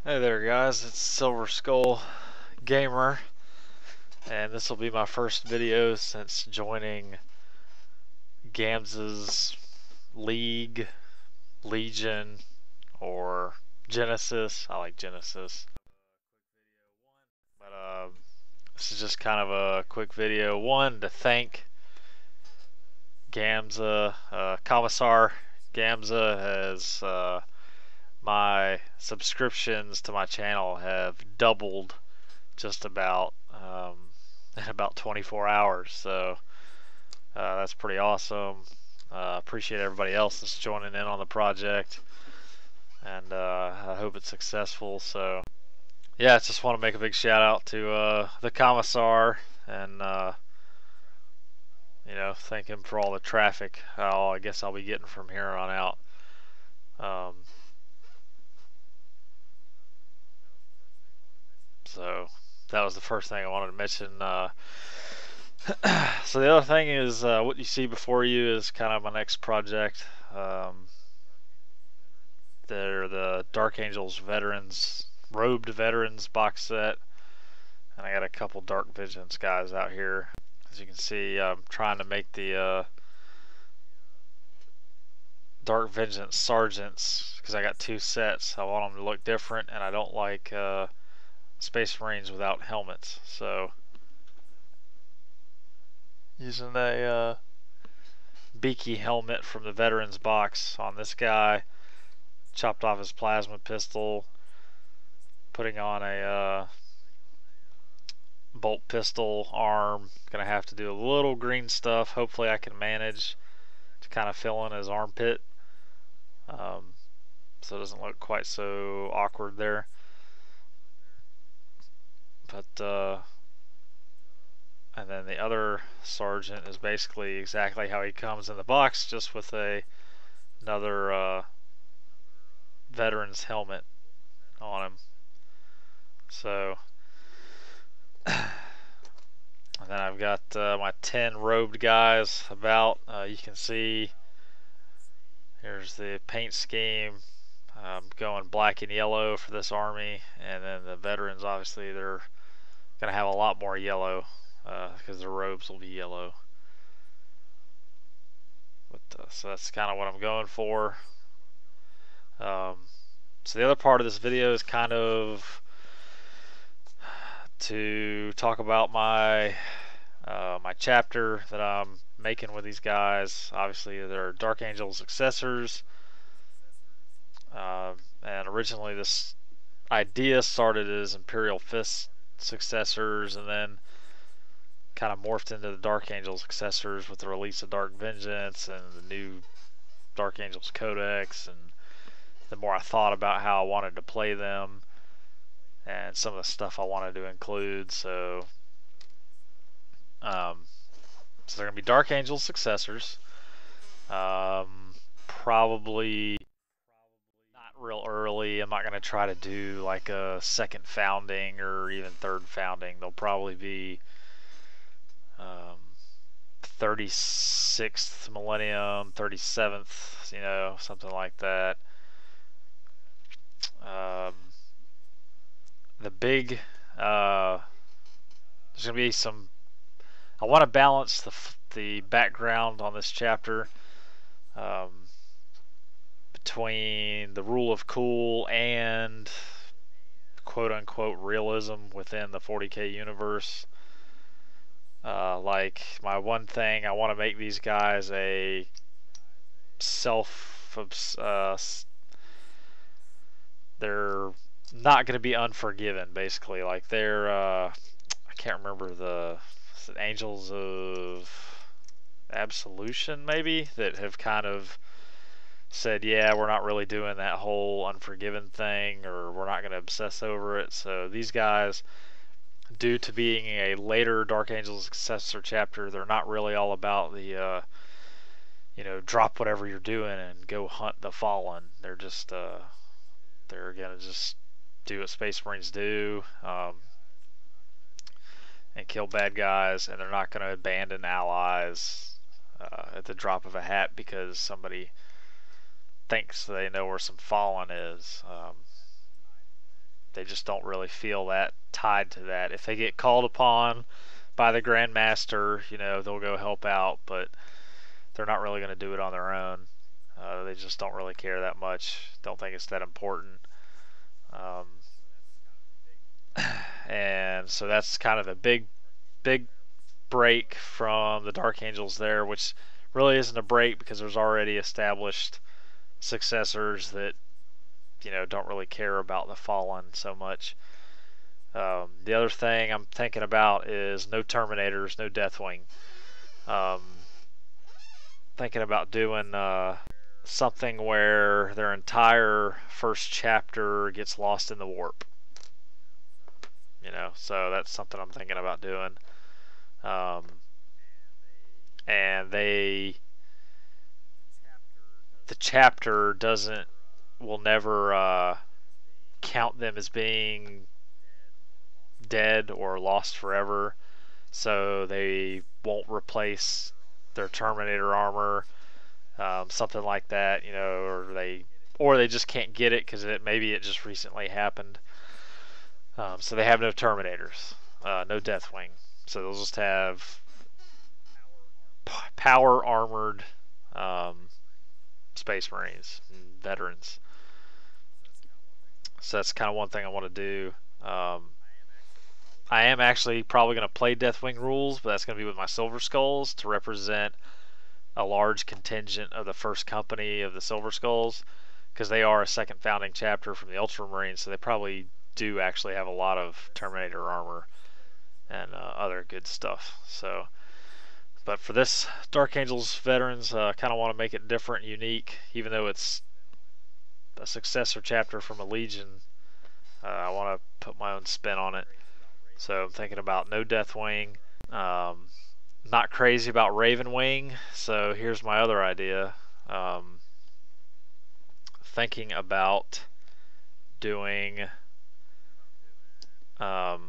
Hey there guys, it's Silver Skull Gamer, and this will be my first video since joining Gamza's League, Legion, or Genesis. I like Genesis. But this is just kind of a quick video. One, to thank Gamza, Commissar Gamza has my subscriptions to my channel have doubled just about in about 24 hours, so that's pretty awesome. Appreciate everybody else that's joining in on the project, and I hope it's successful. So yeah, I just want to make a big shout out to the Commissar, and thank him for all the traffic I guess I'll be getting from here on out. So that was the first thing I wanted to mention. So the other thing is, what you see before you is kind of my next project. They're the Dark Angels Veterans, Robed Veterans box set, and I got a couple Dark Vengeance guys out here. As you can see, I'm trying to make the Dark Vengeance Sergeants, because I got two sets. I want them to look different, and I don't like Space Marines without helmets, so using a beaky helmet from the Veterans box on this guy, chopped off his plasma pistol, putting on a bolt pistol arm. Gonna have to do a little green stuff. Hopefully I can manage to kind of fill in his armpit, so it doesn't look quite so awkward there. But and then the other sergeant is basically exactly how he comes in the box, just with another veteran's helmet on him. So, and then I've got my 10 robed guys about. You can see here's the paint scheme. I'm going black and yellow for this army, and then the veterans, obviously they're gonna have a lot more yellow because the robes will be yellow. But so that's kind of what I'm going for. So the other part of this video is kind of to talk about my my chapter that I'm making with these guys. Obviously they're Dark Angel successors, and originally this idea started as Imperial Fist successors, and then kind of morphed into the Dark Angel successors with the release of Dark Vengeance and the new Dark Angels Codex. And the more I thought about how I wanted to play them and some of the stuff I wanted to include, so they're gonna be Dark Angel successors. Probably not real early. I'm not gonna try to do like a second founding or even third founding. They'll probably be 36th millennium, 37th, something like that. The big there's gonna be some. I want to balance the background on this chapter between the rule of cool and quote-unquote realism within the 40k universe. Like my one thing, I want to make these guys a they're not going to be unforgiven, basically. Like they're I can't remember the Angels of Absolution, maybe, that have kind of said, yeah, we're not really doing that whole unforgiven thing, or we're not going to obsess over it. So these guys, due to being a later Dark Angels successor chapter, they're not really all about the drop whatever you're doing and go hunt the fallen. They're just they're gonna just do what Space Marines do, and kill bad guys, and they're not gonna abandon allies at the drop of a hat because somebody thinks they know where some fallen is. They just don't really feel that tied to that. If they get called upon by the Grandmaster, you know, they'll go help out, but they're not really going to do it on their own. They just don't really care that much. Don't think it's that important. Um, and so that's kind of a big break from the Dark Angels there, which really isn't a break because there's already established successors that, you know, don't really care about the Fallen so much. The other thing I'm thinking about is no Terminators, no Deathwing. Thinking about doing something where their entire first chapter gets lost in the warp. You know, so that's something I'm thinking about doing. And the chapter will never count them as being dead or lost forever, so they won't replace their Terminator armor, something like that, you know, or they just can't get it because maybe it just recently happened. So they have no Terminators, no Deathwing, so they'll just have power armored Space Marines and veterans. So that's kind of one thing I want to do. I am actually probably going to play Deathwing rules, but that's going to be with my Silver Skulls to represent a large contingent of the first company of the Silver Skulls, because they are a second founding chapter from the Ultramarines, so they probably do actually have a lot of Terminator armor and other good stuff. So, but for this Dark Angels veterans, kind of want to make it different, unique, even though it's a successor chapter from a Legion. I want to put my own spin on it. So I'm thinking about no Deathwing. Not crazy about Ravenwing. So here's my other idea. Thinking about doing a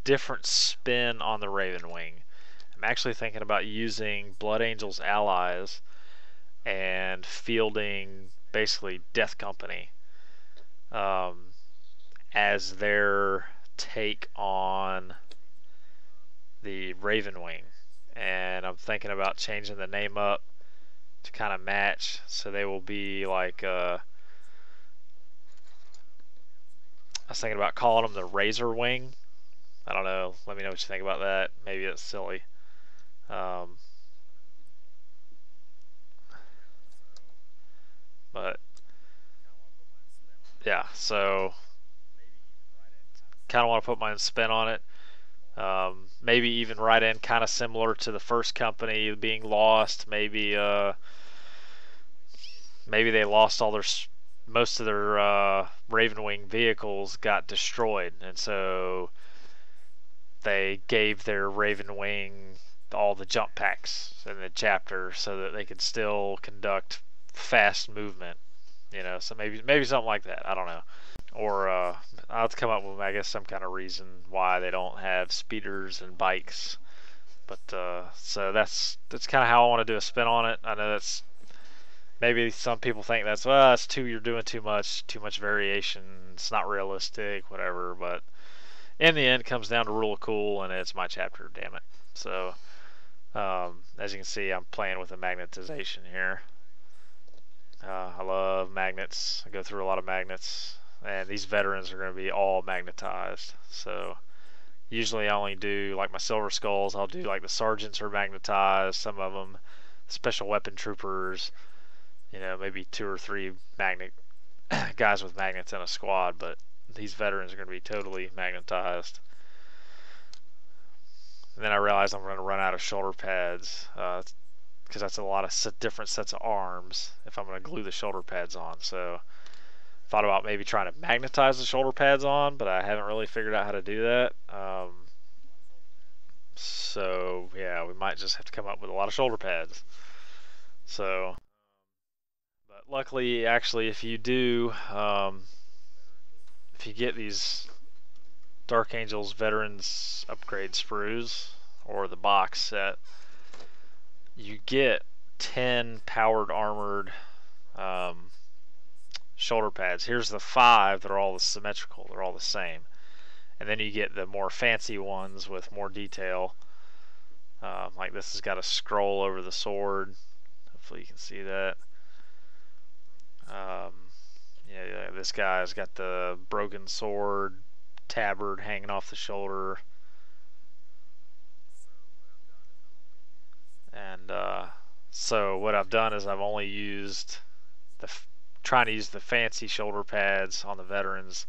different spin on the Ravenwing. I'm actually thinking about using Blood Angels allies and fielding basically Death Company as their take on the Ravenwing. And I'm thinking about changing the name up to kind of match, so they will be like I was thinking about calling them the Razor Wing. I don't know, let me know what you think about that. Maybe it's silly. But yeah, so kind of want to put my own spin on it. Maybe even write in kind of similar to the first company being lost. Maybe they lost most of their Ravenwing vehicles got destroyed, and so they gave their Ravenwing all the jump packs in the chapter so that they could still conduct fast movement. You know, so maybe something like that. I don't know. Or I'll have to come up with, I guess, some kind of reason why they don't have speeders and bikes. But so that's kind of how I want to do a spin on it. I know that's maybe some people think you're doing too much variation. It's not realistic, whatever. But in the end, it comes down to rule of cool, and it's my chapter. Damn it. So as you can see, I'm playing with the magnetization here. I love magnets. I go through a lot of magnets, and these veterans are going to be all magnetized. So usually I only do, like my Silver Skulls, I'll do like the sergeants are magnetized, some of them special weapon troopers, you know, maybe 2 or 3 magnet guys with magnets in a squad, but these veterans are going to be totally magnetized. And then I realized I'm going to run out of shoulder pads, because that's a lot of different sets of arms if I'm going to glue the shoulder pads on. So thought about maybe trying to magnetize the shoulder pads on, but I haven't really figured out how to do that. So yeah, we might just have to come up with a lot of shoulder pads. So, but luckily, actually, if you do, if you get these Dark Angels Veterans Upgrade sprues or the box set, you get 10 powered armored shoulder pads. Here's the 5 that are all symmetrical. They're all the same. And then you get the more fancy ones with more detail. Like this has got a scroll over the sword. Hopefully you can see that. Yeah, this guy's got the broken sword, tabard hanging off the shoulder. And so what I've done is I've only used trying to use the fancy shoulder pads on the veterans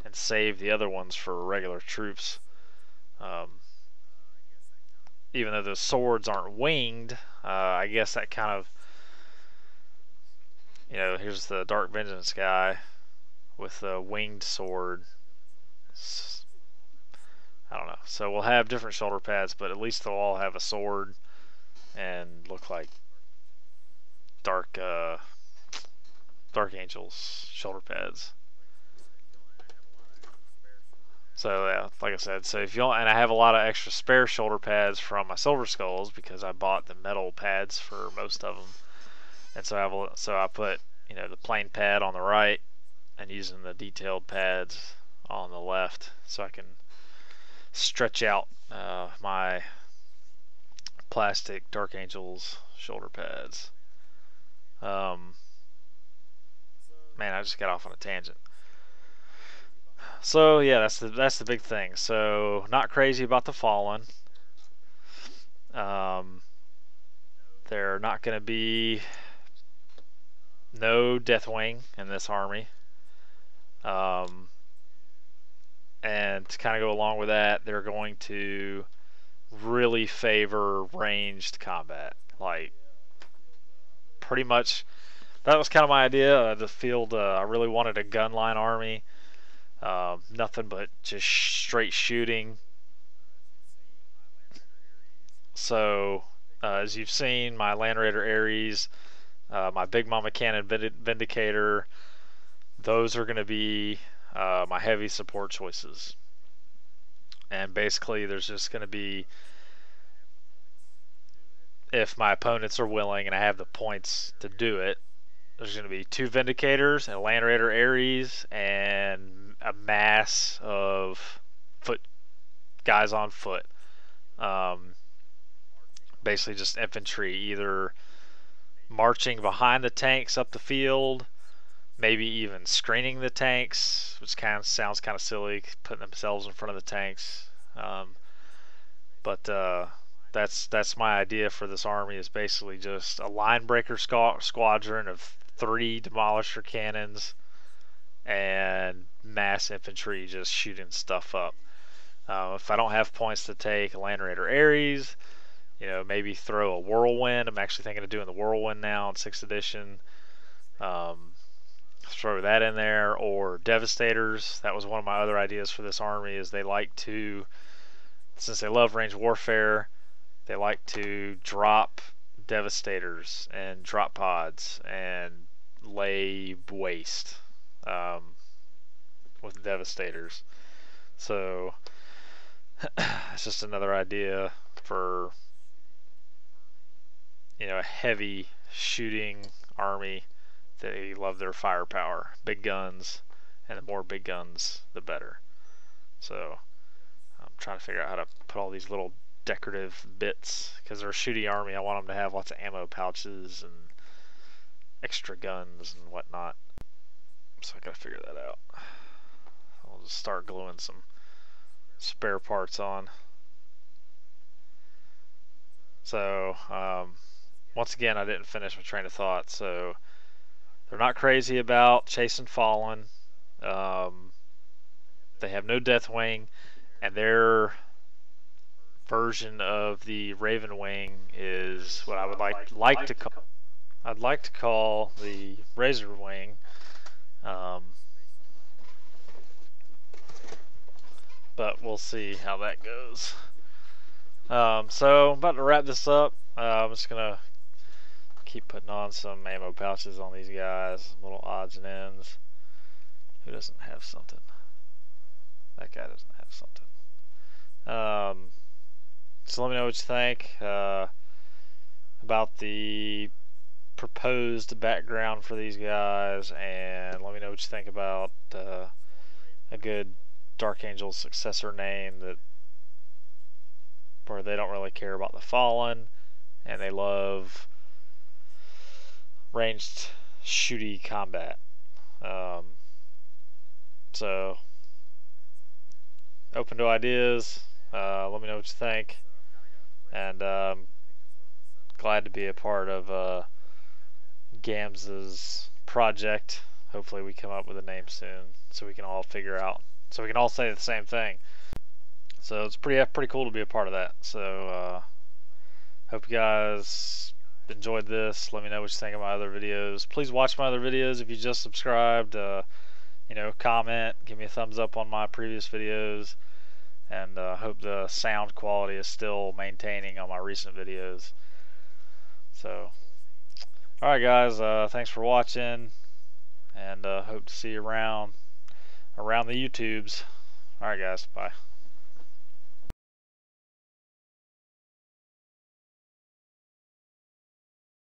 and save the other ones for regular troops. Even though the swords aren't winged, I guess that kind of, here's the Dark Vengeance guy with the winged sword. I don't know. So we'll have different shoulder pads, but at least they'll all have a sword and look like Dark Angels shoulder pads. So yeah, like I said, so if you don't, and I have a lot of extra spare shoulder pads from my Silver Skulls because I bought the metal pads for most of them, and so I put the plain pad on the right and using the detailed pads on the left, so I can stretch out my plastic Dark Angels shoulder pads. Man, I just got off on a tangent. So yeah, that's the big thing. So not crazy about the Fallen. They're not going to be no Deathwing in this army. And to kind of go along with that, they're going to really favor ranged combat. Like pretty much, that was kind of my idea. The field, I really wanted a gunline army. Nothing but just straight shooting. So as you've seen, my Land Raider Ares, my Big Mama Cannon Vindicator, those are going to be my heavy support choices. And basically there's just going to be, if my opponents are willing and I have the points to do it, there's going to be 2 Vindicators and a Land Raider Ares and a mass of guys on foot. Basically just infantry, either marching behind the tanks up the field, maybe even screening the tanks, which kind of sounds kind of silly, putting themselves in front of the tanks. But that's my idea for this army, is basically just a line breaker squadron of 3 demolisher cannons and mass infantry just shooting stuff up. If I don't have points to take a Land Raider Ares, maybe throw a Whirlwind. I'm actually thinking of doing the Whirlwind now in 6th edition. Throw that in there, or Devastators. That was one of my other ideas for this army, is they like to, since they love range warfare, they like to drop Devastators and drop pods and lay waste with Devastators. So it's just another idea for a heavy shooting army. They love their firepower, big guns, and the more big guns the better. So I'm trying to figure out how to put all these little decorative bits, because they're a shooting army. I want them to have lots of ammo pouches and extra guns and whatnot. So I gotta figure that out. I'll just start gluing some spare parts on. So once again, I didn't finish my train of thought. So they're not crazy about chasing Fallen. They have no Deathwing, and their version of the Raven Wing is what I would like to call. I'd like to call the Razor Wing. But we'll see how that goes. So I'm about to wrap this up. I'm just gonna keep putting on some ammo pouches on these guys, little odds and ends. Who doesn't have something? That guy doesn't have something. So let me know what you think about the proposed background for these guys, and let me know what you think about a good Dark Angel successor name that where they don't really care about the Fallen and they love ranged shooty combat. So open to ideas. Let me know what you think, and glad to be a part of Gamza's project. Hopefully we come up with a name soon so we can all figure out, so we can all say the same thing. So it's pretty cool to be a part of that. So hope you guys enjoyed this. Let me know what you think of my other videos. Please watch my other videos if you just subscribed. You know, comment, give me a thumbs up on my previous videos, and hope the sound quality is still maintaining on my recent videos. So, alright guys, thanks for watching, and hope to see you around the YouTubes. Alright guys, bye.